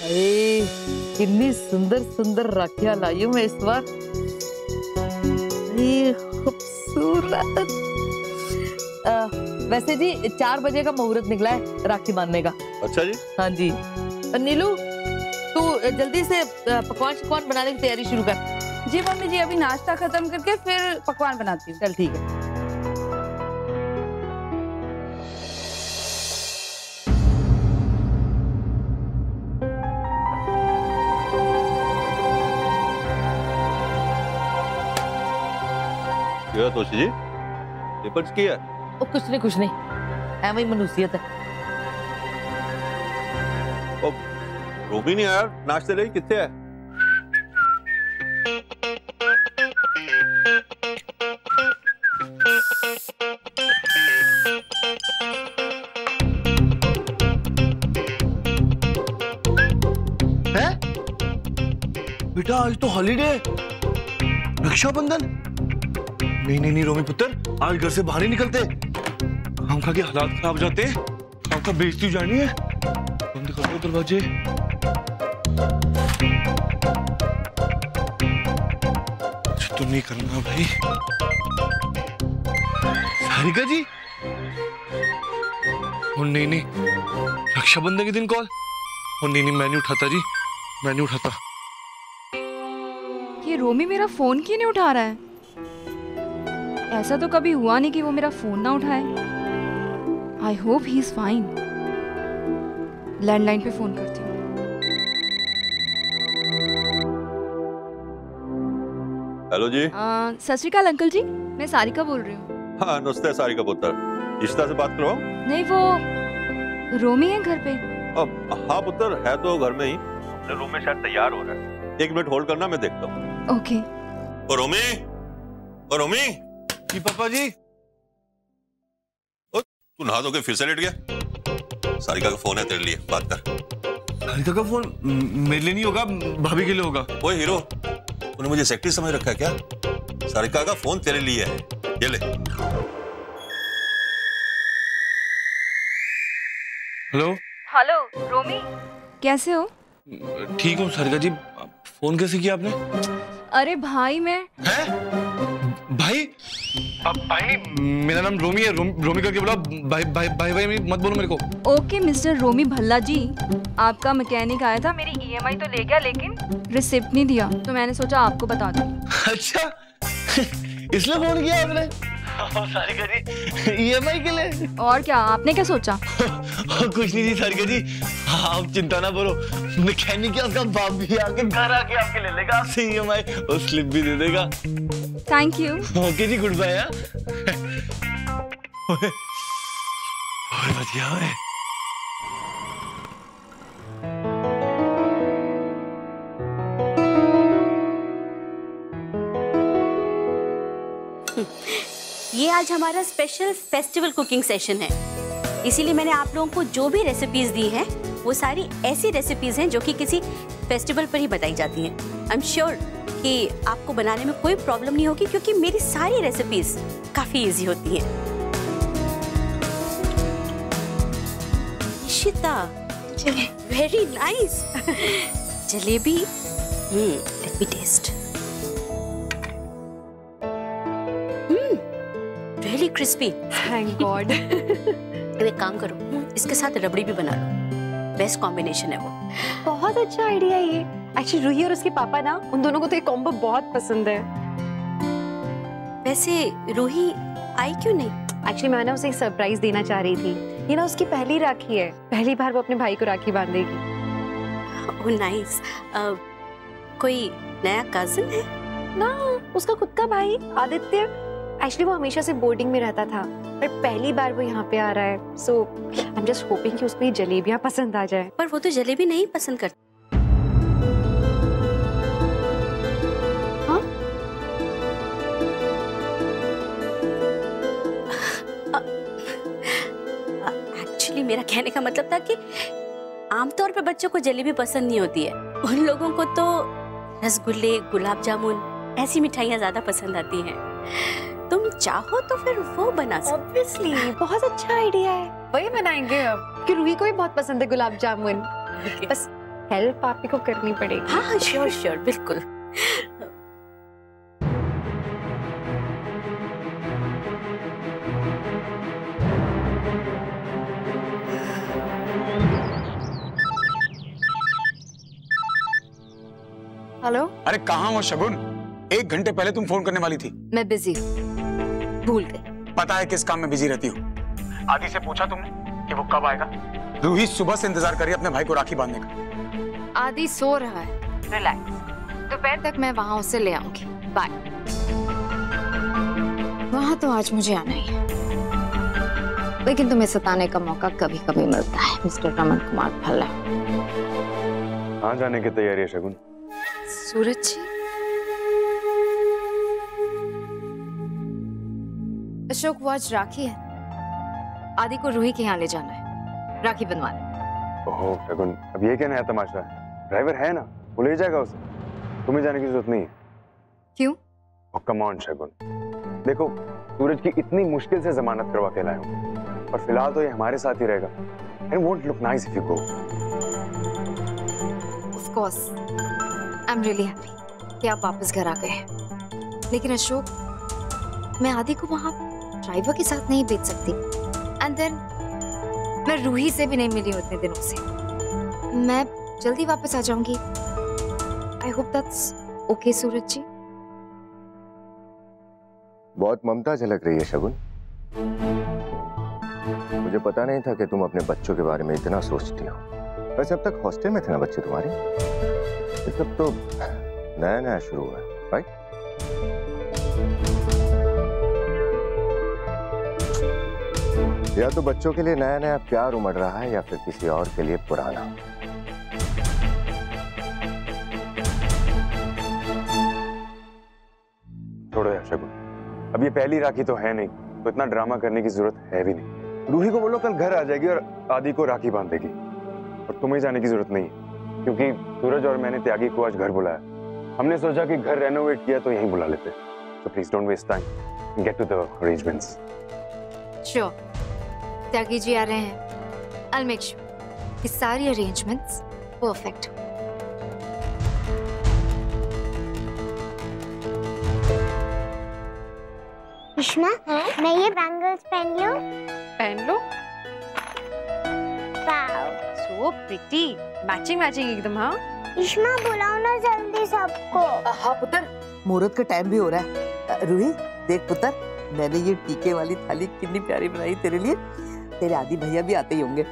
कितनी सुंदर सुंदर राखियां लाई हूं मैं इस बार। खूबसूरत। वैसे जी 4 बजे का मुहूर्त निकला है राखी बांधने का। अच्छा जी। हाँ जी। नीलू तू जल्दी से पकवान बनाने की तैयारी शुरू कर। जी मम्मी जी, अभी नाश्ता खत्म करके फिर पकवान बनाती हूँ। चल ठीक है। क्या तोशी जी, पेपर्स की है? ओ कुछ नहीं ऐਵੇਂ ही मनुसियत है। ओ रोबी नहीं आया नाश्ते लिए, कितने है? हैं? बेटा आज तो हॉलीडे, रक्षाबंधन। नहीं रोमी पुत्र, आज घर से बाहर नहीं निकलते। काम खा के हालात खराब हो जाते, काम का बेइज्जती जानी है। बंद कर दो दरवाजे। तो नहीं करना भाई। सारिका जी, नहीं रक्षाबंधन के दिन कॉल। नहीं मैं नहीं उठाता जी, मैं नहीं उठाता। ये रोमी मेरा फोन क्यों नहीं उठा रहा है? ऐसा तो कभी हुआ नहीं कि वो मेरा फोन ना उठाए। I hope he is fine. Landline पे फोन करती हूँ। हेलो जी। सत श्री अकाल अंकल जी, मैं सारिका बोल रही हूँ। हाँ नमस्ते सारिका पुत्र, इशिता से बात करो। नहीं, वो रोमी है घर पे। हाँ पुत्र है तो घर में ही, अपने रूम में शायद तैयार हो रहा है। 1 मिनट होल्ड करना, मैं देखता हूँ। ओके। ओ रोमी जी पापा जी। तू नहा धो के फिर से लेट गया। सारिका का फोन है तेरे लिए, बात कर। सारिका का फोन मेरे लिए नहीं होगा, भाभी के लिए होगा। ओए हीरो, तूने मुझे सेक्रेटरी समझ रखा है क्या? सारिका का फोन तेरे लिए है, ये ले। हेलो रोमी, कैसे हो? ठीक हूँ सारिका जी। फोन कैसे किया आपने? अरे भाई मैं। हैं? भाई? अब भाई मेरा नाम रोमी है, रोमी करके बोला। भाई मत बोलो मेरे को। ओके मिस्टर रोमी भल्ला जी, आपका मैकेनिक आया था, मेरी ईएमआई तो ले गया लेकिन रिसिप्ट नहीं दिया, तो मैंने सोचा आपको बता दूं। अच्छा इसलिए फोन किया आपने? सारिका जी ईएमआई के लिए। और क्या, आपने क्या सोचा? कुछ नहीं जी सारिका जी, आप चिंता ना करो। मैकेनिक या उसका बाप भी आके घर आके आपके ले लेगा आपसे ईएमआई और स्लिप भी दे देगा। Thank you. ओके जी, गुड बाय। बढ़िया है। ये आज हमारा स्पेशल फेस्टिवल कुकिंग सेशन है, इसीलिए मैंने आप लोगों को जो भी रेसिपीज दी हैं वो सारी ऐसी रेसिपीज हैं जो कि किसी फेस्टिवल पर ही बताई जाती हैं। आई एम श्योर कि आपको बनाने में कोई प्रॉब्लम नहीं होगी, क्योंकि मेरी सारी रेसिपीज काफी इजी होती हैं। Ishita, very nice. Jalebi, let me taste. Really crispy. Thank God. एक काम करो, इसके साथ रबड़ी भी बना लो, बेस्ट कॉम्बिनेशन है वो। बहुत अच्छा आइडिया है ये। एक्चुअली रूही और उसके पापा ना, उन दोनों को तो ये कॉम्बो बहुत पसंद है। वैसे रूही आई क्यों नहीं? एक्चुअली मैं ना उसे एक सरप्राइज देना चाह रही थी। ये ना उसकी पहली राखी है, पहली बार वो अपने भाई को राखी बांधेगी। Oh nice. कोई नया कजिन है? ना, उसका खुद का भाई आदित्य। एक्चुअली वो हमेशा से बोर्डिंग में रहता था, पर पहली बार वो यहाँ पे आ रहा है। सो आई एम जस्ट होपिंग कि उसको ये जलेबियाँ पसंद आ जाए। पर वो तो जलेबी नहीं पसंद करता। हाँ? एक्चुअली मेरा कहने का मतलब था कि आमतौर पे बच्चों को जलेबी पसंद नहीं होती है, उन लोगों को तो रसगुल्ले, गुलाब जामुन ऐसी मिठाइयाँ ज्यादा पसंद आती हैं। तुम चाहो तो फिर वो बना सकते। ऑब्वियसली बहुत अच्छा आइडिया है, वही बनाएंगे अब, कि रूही को भी बहुत पसंद है गुलाब जामुन। बस हेल्प आप ही को करनी पड़ेगी। हाँ श्योर श्योर, बिल्कुल। हेलो। अरे कहाँ हो शगुन? 1 घंटे पहले तुम फोन करने वाली थी। मैं बिजी हूँ, भूल गई। पता है किस काम में बिजी रहती हो? आदि से पूछा तुमने कि वो कब आएगा? रूही सुबह से इंतजार कर रही है अपने भाई को राखी बांधने का। आदि सो रहा है, रिलैक्स। दोपहर तक मैं वहां उसे ले आऊंगी। बाय। वहां तो आज मुझे आना ही है, लेकिन तुम्हें सताने का मौका कभी कभी मिलता है मिस्टर रमन कुमार भल्ला। कहाँ जाने की तैयारी है शगुन? सूरज जी, अशोक वो आज राखी है, आदि को रूही के यहाँ ले जाना है राखी बंधवाने। ओहो शगुन, अब ये क्या नया तमाशा है? ड्राइवर है ना, वो ले जाएगा उसे, तुम्हें जाने की जरूरत नहीं है। क्यों? कम ऑन शगुन, देखो सूरज की इतनी मुश्किल से जमानत करवा के लाया हूँ, और फिलहाल तो ये हमारे साथ ही रहेगा। And won't look nice if you go. Of course, I'm really happy कि आप वापस घर आ गए हैं। लेकिन अशोक, मैं आदि को वहाँ ड्राइवर के साथ नहीं भेज सकती। एंड देन मैं रूही से भी नहीं मिली हूँ इतने दिनों से। मैं जल्दी वापस आ जाऊंगी। आई होप दैट्स ओके सूरज जी। बहुत ममता झलक रही है शगुन। मुझे पता नहीं था कि तुम अपने बच्चों के बारे में इतना सोचती हो। वैसे अब तक हॉस्टल में थे ना बच्चे तुम्हारे? ये सब तो नया नया शुरू हुआ है, राइट? या तो बच्चों के लिए नया नया प्यार उमड़ रहा है, या फिर किसी और के लिए पुराना। छोड़ो यार शगुन, अब ये पहली राखी तो है नहीं, तो इतना ड्रामा करने की जरूरत है भी नहीं। रूही को बोलो कल घर आ जाएगी और आदि को राखी बांध देगी, और तुम्हें जाने की जरूरत नहीं है, क्योंकि सूरज और मैंने त्यागी को आज घर बुलाया। हमने सोचा कि घर रेनोवेट किया तो यहीं बुला लेते। So please don't waste time. Get to the arrangements. Sure. Tyagi ji आ रहे हैं। I'll make sure कि सारी arrangements perfect हो। इश्मा, मैं ये बैंगल्स पहन लूं? पहन लो। Wow, so pretty, matching matching एकदम। हाँ इश्मा बुलाओ ना जल्दी सबको। हाँ पुत्र, मुहूर्त का टाइम भी हो रहा है। रूही देख पुत्र, मैंने ये टीके वाली थाली कितनी प्यारी बनाई तेरे लिए। तेरे आदि भैया भी आते ही होंगे।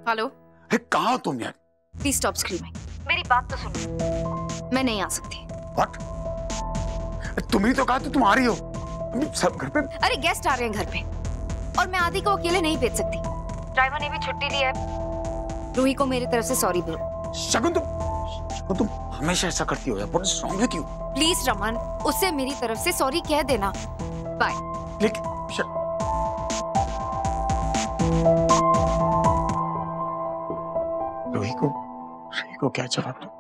हेलो। अरे कहाँ हो तुम यार? Please stop screaming. मेरी बात तो सुनो। मैं नहीं आ सकती। What? तुम ही तो कहा तुम आ रही हो। सब घर पे। अरे गेस्ट आ रहे हैं घर पे, और मैं आदि को अकेले नहीं भेज सकती। ड्राइवर ने भी छुट्टी ली है। रूही को मेरी तरफ से सॉरी बोलो। शगुन तुम हमेशा ऐसा करती हो यार। What is wrong with you? Please Raman, उससे मेरी तरफ से सॉरी कह देना। बाय। लेकिन रूही को क्या जवाब दूं?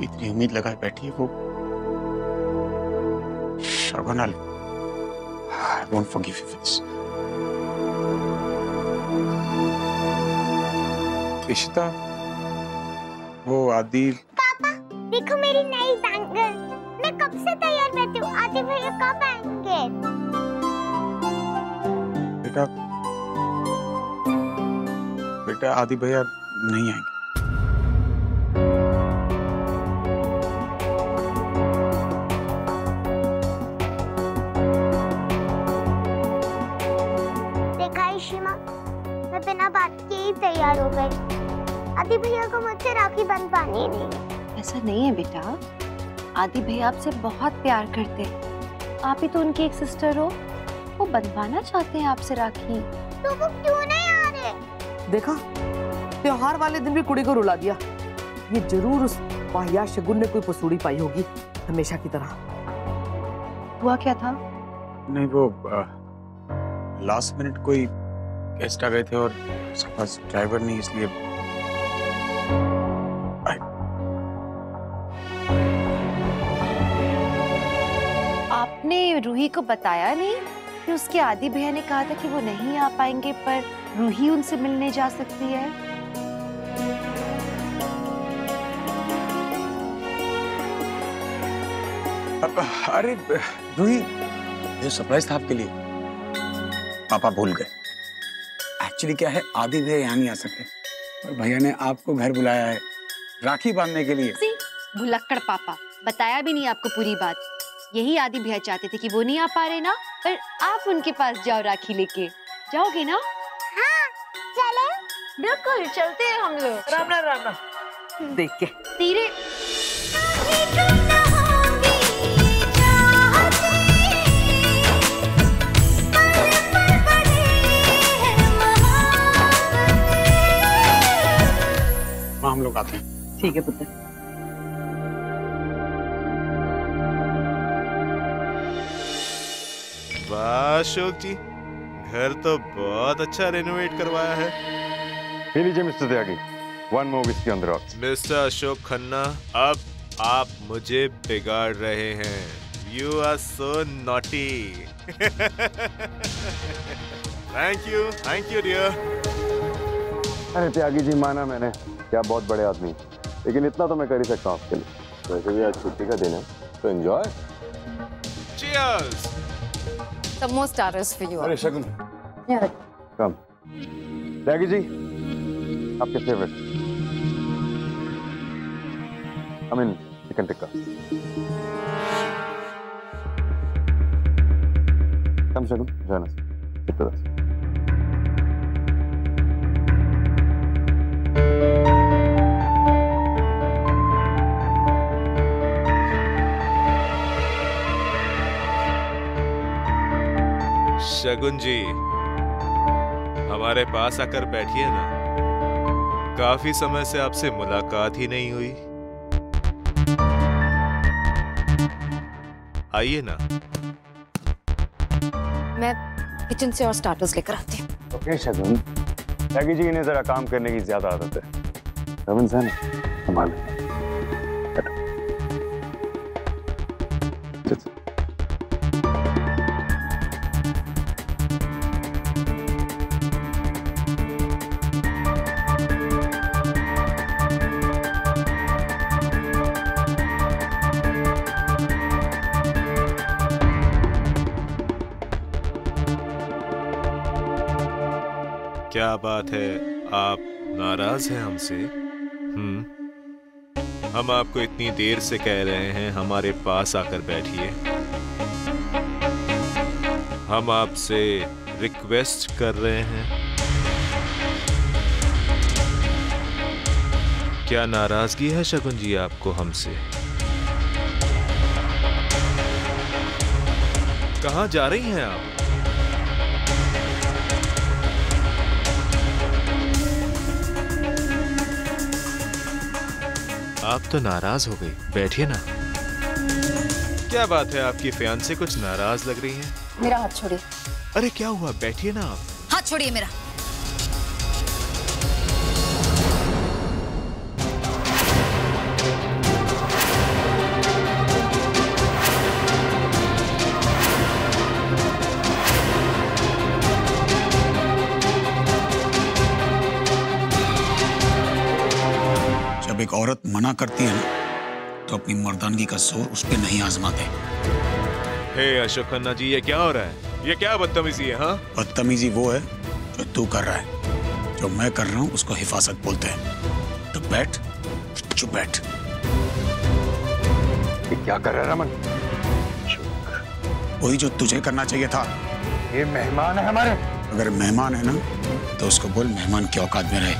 इतनी उम्मीद लगाए बैठी है वो। शगुन, I won't forgive you for this. Ishita, वो आदि। पापा देखो मेरी नई बैंगल। मैं कब से तैयार बैठी हूँ। आदि भैया कब आएंगे? बेटा आदि भैया नहीं आएंगे। मैं बिना बात के ही तैयार हो गई। आदि भैया को मुझसे राखी बंधवानी नहीं। ऐसा नहीं है बेटा, आदि भैया आपसे बहुत प्यार करते हैं। आप ही तो उनकी एक सिस्टर हो, वो बंधवाना चाहते हैं आपसे राखी। तो वो क्यों नहीं आ रहे? देखा, त्योहार वाले दिन भी कुड़ी को रुला दिया। ये जरूर उस वाहिया शगुन ने कोई पसूड़ी पाई होगी, हमेशा की तरह। हुआ क्या था? नहीं, वो लास्ट मिनट कोई गेस्ट आ गए थे और उसके पास ड्राइवर नहीं, इसलिए आपने रूही को बताया नहीं कि उसके आदि भैया ने कहा था कि वो नहीं आ पाएंगे, पर रूही उनसे मिलने जा सकती है। अरे रूही, ये सरप्राइज था आपके लिए। पापा भूल गए। एक्चुअली क्या है, आदि भैया यहाँ नहीं आ सके और भैया ने आपको घर बुलाया है राखी बांधने के लिए। भुलक्कड़ पापा, बताया भी नहीं आपको पूरी बात। यही आदि भैया चाहते थे कि वो नहीं आ पा रहे ना, पर आप उनके पास जाओ राखी लेके। जाओगे ना? हाँ, चले। बिल्कुल, चलते हैं हम लोग। राम राम राम राम। देख के तीरे हम लोग आते हैं। ठीक है पुत्र। वाह अशोक जी, घर तो बहुत अच्छा रेनोवेट करवाया है। पी लीजिए mister Tyagi, one more whisky on the rocks. Mister Ashok Khanna, अब आप मुझे बिगाड़ रहे हैं। You are so naughty. Thank you dear. अरे त्यागी जी, माना मैंने, क्या बहुत बड़े आदमी, लेकिन इतना तो मैं कर ही सकता हूँ आपके लिए। वैसे भी आज छुट्टी का दिन है, तो enjoy. Cheers! Some more starters for you. अरे शगुन, कम। त्यागी जी, आपके favourite, I mean chicken tikka. Come Shagun, join us. Sit with us. शगुन जी, हमारे पास आकर बैठिए ना। काफी समय से आपसे मुलाकात ही नहीं हुई। आइए ना। मैं किचन से और स्टार्टर्स लेकर आती हूँ। ओके शगुन, त्यागी जी इन्हें जरा काम करने की ज्यादा आदत है। रविंद्र सर, संभाल। क्या बात है, आप नाराज हैं हमसे? हम आपको इतनी देर से कह रहे हैं हमारे पास आकर बैठिए। हम आपसे रिक्वेस्ट कर रहे हैं। क्या नाराजगी है शगुन जी आपको हमसे? कहाँ जा रही हैं आप? आप तो नाराज हो गई, बैठिए ना। क्या बात है, आपकी फियांसे कुछ नाराज लग रही हैं? मेरा हाथ छोड़िए। अरे क्या हुआ, बैठिए ना आप। हाथ छोड़िए मेरा। जब एक औरत मना करती है ना, तो अपनी मर्दानगी का जोर उस पर नहीं आजमाते। हे अशोक खन्ना जी, ये क्या हो रहा है? ये क्या बदतमीजी है? हाँ, बदतमीजी वो है जो तू कर रहा है। जो मैं कर रहा हूँ उसको हिफाजत बोलते हैं। तो बैठ, चुप बैठ। ये क्या कर रहा है रमन? वही जो तुझे करना चाहिए था। ये मेहमान है हमारे। अगर मेहमान है ना, तो उसको बोल मेहमान की औकात में रहे।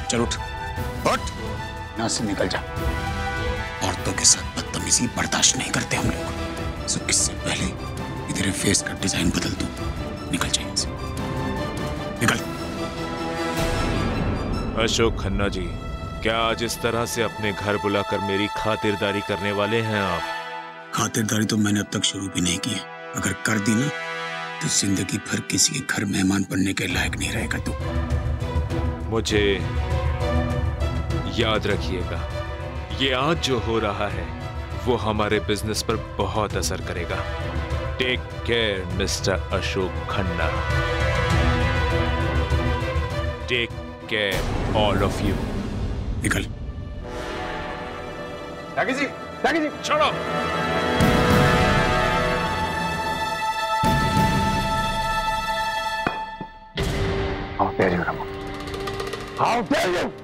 चल उठ, यहाँ से निकल जा। औरतों के साथ बदतमीजी बर्दाश्त नहीं करते हम लोग। सो इससे पहले कि तेरे फेस का डिजाइन बदल दूं, निकल जा यहाँ से, निकल। अशोक खन्ना जी, क्या आज इस तरह से अपने घर बुलाकर मेरी खातिरदारी करने वाले हैं आप? खातिरदारी तो मैंने अब तक शुरू भी नहीं की है। अगर कर दी ना, तो जिंदगी भर किसी के घर मेहमान बनने के लायक नहीं रहेगा तू। मुझे याद रखिएगा, ये आज जो हो रहा है वो हमारे बिजनेस पर बहुत असर करेगा। Take care mister Ashok Khanna. Take care all of you. निकल। त्यागी जी, छोड़ो।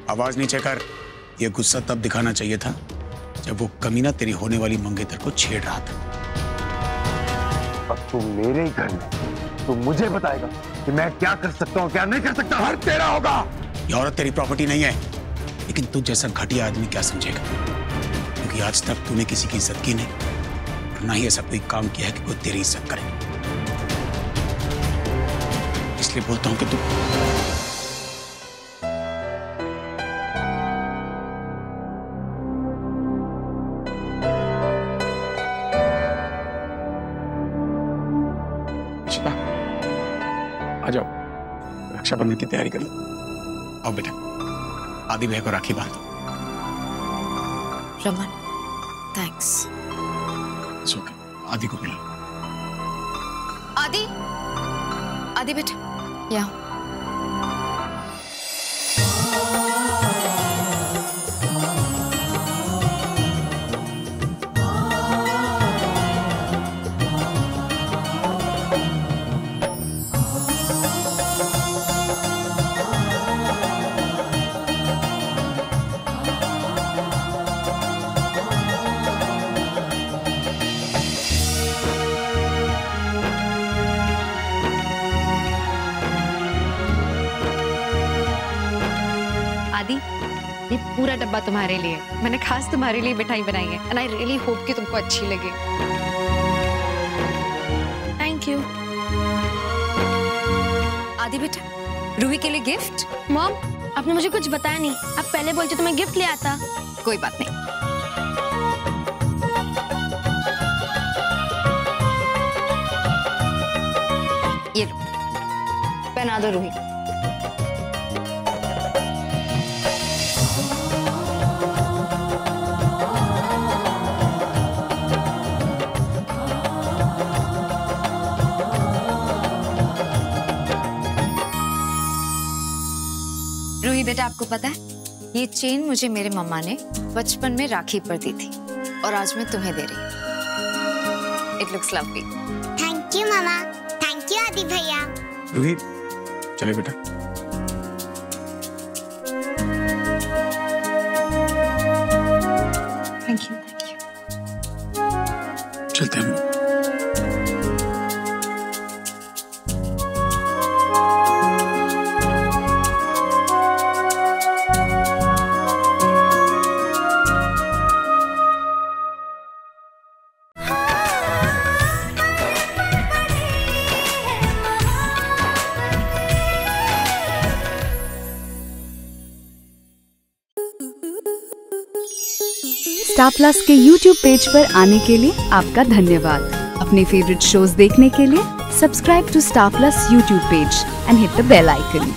आवाज नीचे कर। ये गुस्सा तब दिखाना चाहिए था जब वो कमीना तेरी होने वाली मंगेतर को छेड़ रहा था। अब तू मेरे ही घर में तू मुझे बताएगा कि मैं क्या कर सकता हूँ क्या नहीं कर सकता। हर तेरा होगा। ये औरत तेरी प्रॉपर्टी नहीं है, लेकिन तू जैसा घटिया आदमी क्या समझेगा, क्योंकि आज तक तूने किसी की इज्जत की नहीं और ना ही ऐसा कोई काम किया है कि कोई तेरी इज्जत करे। इसलिए बोलता हूं कि तू आ जाओ, रक्षाबंधन की तैयारी कर लो। आओ बेटा, आदि भैया को राखी बांधो। रमन, थैंक्स। आदि को बुला। आदि, आदि बेटा, यहाँ। ये पूरा डब्बा तुम्हारे लिए, मैंने खास तुम्हारे लिए मिठाई बनाई है एंड आई रियली होप कि तुमको अच्छी लगे। Thank you. आदि बेटा, रूही के लिए गिफ्ट। मॉम, आपने मुझे कुछ बताया नहीं। आप पहले बोलते तो मैं गिफ्ट ले आता। कोई बात नहीं। ये लो, पहना दो रूही। रूही बेटा, आपको पता है ये चेन मुझे मेरे मम्मा ने बचपन में राखी पर दी थी और आज मैं तुम्हें दे रही हूँ। It looks lovely. Thank you mama. Thank you आदि भैया। रूही, चले बेटा। Thank you. चलते हैं। स्टार प्लस के YouTube पेज पर आने के लिए आपका धन्यवाद। अपने फेवरेट शोज देखने के लिए subscribe to Star Plus YouTube page and hit the bell icon.